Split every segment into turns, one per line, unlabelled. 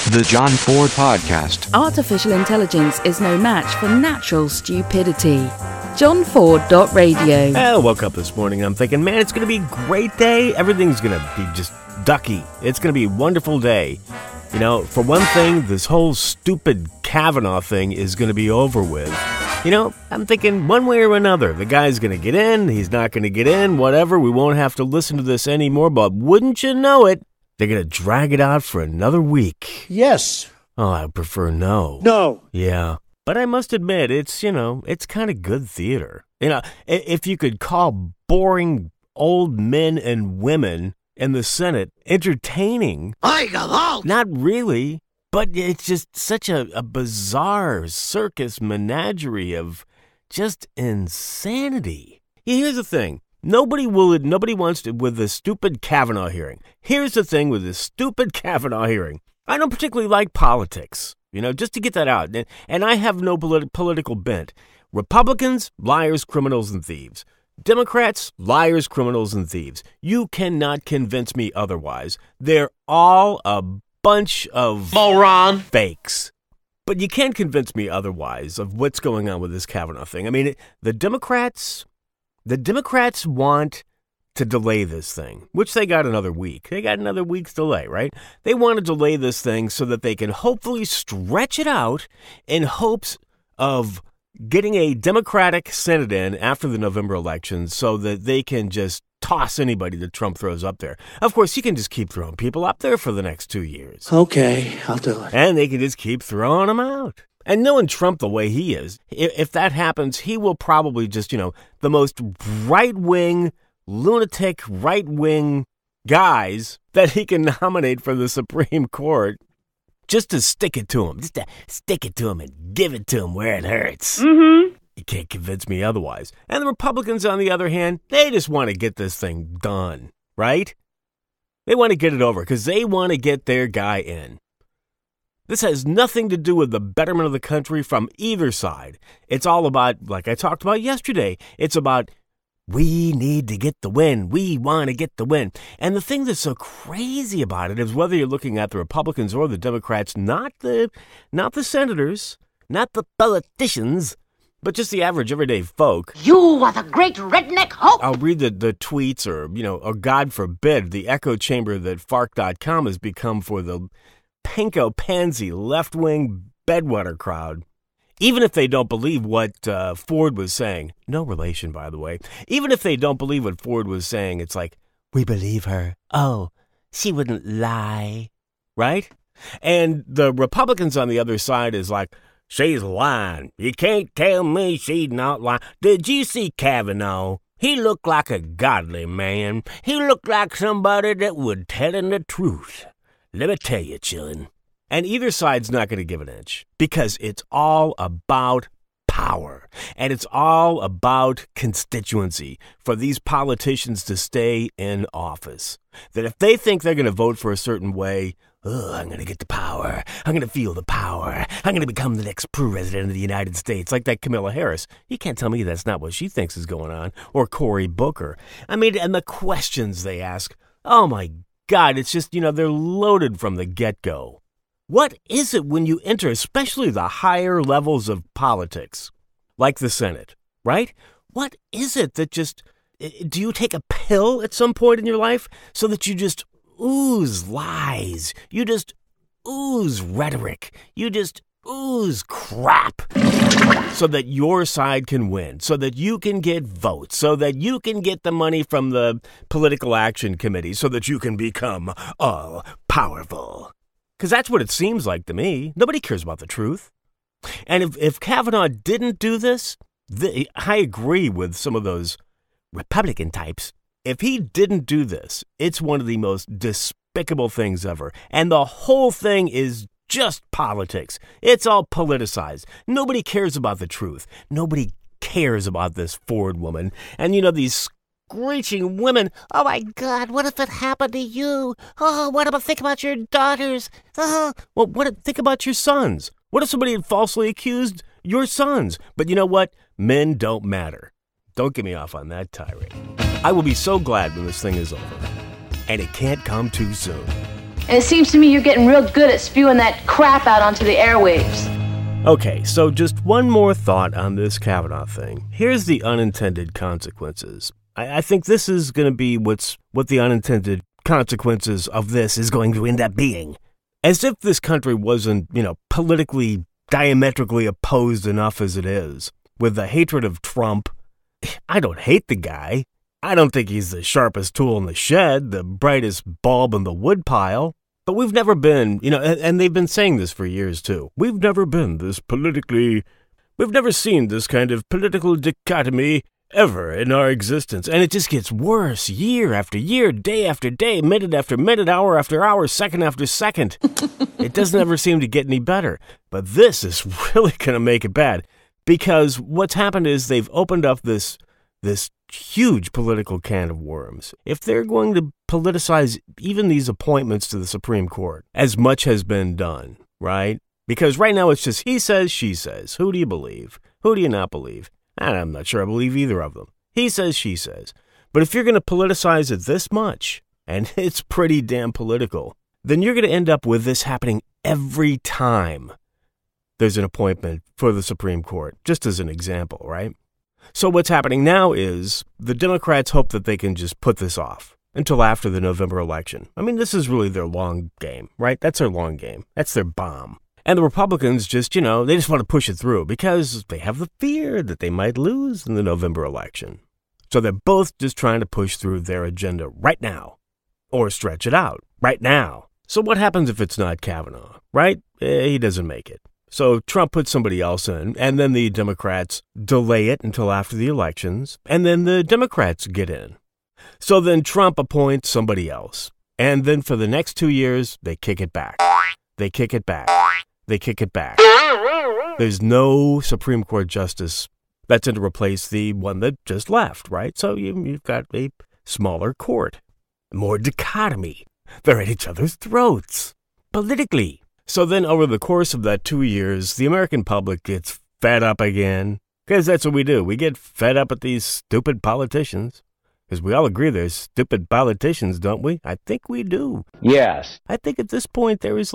The John Ford Podcast.
Artificial intelligence is no match for natural stupidity. JohnFord.radio.
I woke up this morning and I'm thinking, man, it's going to be a great day. Everything's going to be just ducky. It's going to be a wonderful day. You know, for one thing, this whole stupid Kavanaugh thing is going to be over with. You know, I'm thinking one way or another, the guy's going to get in, he's not going to get in, whatever. We won't have to listen to this anymore, but wouldn't you know it, they're going to drag it out for another week.
Yes.
Oh, I prefer no.
No.
Yeah. But I must admit, it's kind of good theater. You know, if you could call boring old men and women in the Senate entertaining. Not really, but it's just such a bizarre circus menagerie of just insanity. Yeah, here's the thing. Nobody wants to, with the stupid Kavanaugh hearing. Here's the thing with this stupid Kavanaugh hearing. I don't particularly like politics, you know, just to get that out. And I have no political bent. Republicans, liars, criminals, and thieves. Democrats, liars, criminals, and thieves. You cannot convince me otherwise. They're all a bunch of
moron
fakes. But you can't convince me otherwise of what's going on with this Kavanaugh thing. I mean, the Democrats want to delay this thing, which they got another week. They got another week's delay, right? They want to delay this thing so that they can hopefully stretch it out in hopes of getting a Democratic Senate in after the November elections so that they can just toss anybody that Trump throws up there. Of course, you can just keep throwing people up there for the next 2 years.
Okay, I'll do it.
And they can just keep throwing them out. And knowing Trump the way he is, if that happens, he will probably just, the most right-wing, lunatic, right-wing guys that he can nominate for the Supreme Court just to stick it to him. Just to stick it to him and give it to him where it hurts. Mm-hmm. You can't convince me otherwise. And the Republicans, on the other hand, they just want to get this thing done, right? They want to get it over because they want to get their guy in. This has nothing to do with the betterment of the country from either side. It's all about, like I talked about yesterday, it's about we need to get the win. We want to get the win. And the thing that's so crazy about it is whether you're looking at the Republicans or the Democrats, not the senators, not the politicians, but just the average everyday folk.
You are the great redneck hope.
I'll read the tweets or God forbid, the echo chamber that Fark.com has become for the panko-pansy left-wing bedwetter crowd. Even if they don't believe what Ford was saying, no relation, by the way, even if they don't believe what Ford was saying, it's like, we believe her. Oh, she wouldn't lie, right? And the Republicans on the other side is like, she's lying. You can't tell me she's not lying. Did you see Kavanaugh? He looked like a godly man. He looked like somebody that would tell him the truth. Let me tell you, chillin'. And either side's not going to give an inch because it's all about power and it's all about constituency for these politicians to stay in office. That if they think they're going to vote for a certain way, I'm going to get the power. I'm going to feel the power. I'm going to become the next president of the United States, like that Kamala Harris. You can't tell me that's not what she thinks is going on. Or Cory Booker. I mean, and the questions they ask, oh my God, it's just, they're loaded from the get-go. What is it when you enter, especially the higher levels of politics, like the Senate, right? What is it that just, do you take a pill at some point in your life so that you just ooze lies? You just ooze rhetoric. You just ooze crap so that your side can win, so that you can get votes, so that you can get the money from the political action committee, so that you can become all powerful. Because that's what it seems like to me. Nobody cares about the truth. And if Kavanaugh didn't do this, I agree with some of those Republican types. If he didn't do this, it's one of the most despicable things ever. And the whole thing is just politics. It's all politicized. Nobody cares about the truth. Nobody cares about this Ford woman. And these screeching women. Oh my God, what if it happened to you? Oh, think about your daughters? Well, think about your sons? What if somebody had falsely accused your sons? But you know what? Men don't matter. Don't get me off on that tirade. I will be so glad when this thing is over. and it can't come too soon.
And it seems to me you're getting real good at spewing that crap out onto the airwaves.
Okay, so just one more thought on this Kavanaugh thing. Here's the unintended consequences. I think this is going to be what the unintended consequences of this is going to end up being. As if this country wasn't, politically diametrically opposed enough as it is. With the hatred of Trump, I don't hate the guy. I don't think he's the sharpest tool in the shed, the brightest bulb in the woodpile. But we've never been, and they've been saying this for years too. We've never seen this kind of political dichotomy ever in our existence. And it just gets worse year after year, day after day, minute after minute, hour after hour, second after second. It doesn't ever seem to get any better. But this is really going to make it bad. Because what's happened is they've opened up this huge political can of worms. If they're going to politicize even these appointments to the Supreme Court, as much has been done, right? Because right now it's just he says, she says. Who do you believe? Who do you not believe? And I'm not sure I believe either of them. He says, she says. But if you're going to politicize it this much, and it's pretty damn political, then you're going to end up with this happening every time there's an appointment for the Supreme Court, just as an example, right? So what's happening now is the Democrats hope that they can just put this off until after the November election. I mean, this is really their long game, right? That's their long game. That's their bomb. And the Republicans just, they just want to push it through because they have the fear that they might lose in the November election. So they're both just trying to push through their agenda right now or stretch it out right now. So what happens if it's not Kavanaugh, right? He doesn't make it. So Trump puts somebody else in, and then the Democrats delay it until after the elections, and then the Democrats get in. So then Trump appoints somebody else, and then for the next 2 years, they kick it back. They kick it back. They kick it back. There's no Supreme Court justice that's in to replace the one that just left, right? So you've got a smaller court, more dichotomy. They're at each other's throats, politically. So then over the course of that 2 years, the American public gets fed up again. Because that's what we do. We get fed up at these stupid politicians. Because we all agree they're stupid politicians, don't we? I think we do.
Yes.
I think at this point there is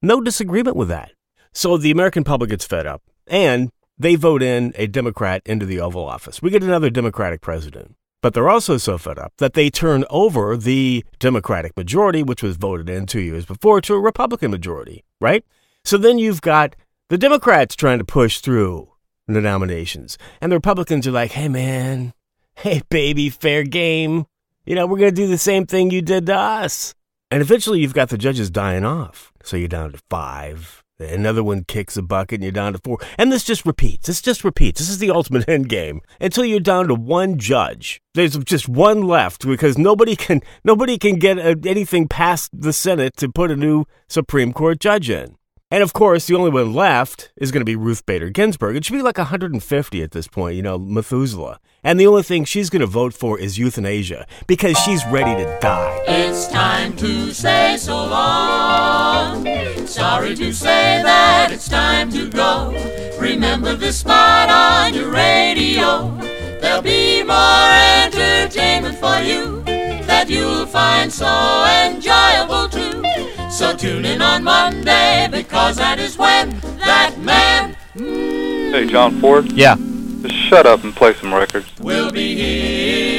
no disagreement with that. So the American public gets fed up. And they vote in a Democrat into the Oval Office. We get another Democratic president. But they're also so fed up that they turn over the Democratic majority, which was voted in 2 years before, to a Republican majority, right? So then you've got the Democrats trying to push through the nominations. And the Republicans are like, hey, man, hey, baby, fair game. We're going to do the same thing you did to us. And eventually you've got the judges dying off. So you're down to 5. Another one kicks a bucket and you're down to 4. And this just repeats. This is the ultimate end game until you're down to one judge. There's just one left because nobody can get anything past the Senate to put a new Supreme Court judge in. And of course, the only one left is going to be Ruth Bader Ginsburg. It should be like 150 at this point, Methuselah. And the only thing she's going to vote for is euthanasia because she's ready to die.
It's time to say so long. Sorry to say that it's time to go. Remember this spot on your radio. There'll be more entertainment for you that you'll find so enjoyable too. So tune in on Monday because that is when that man...
Hey, John Ford?
Yeah.
Just shut up and play some records.
Will be here.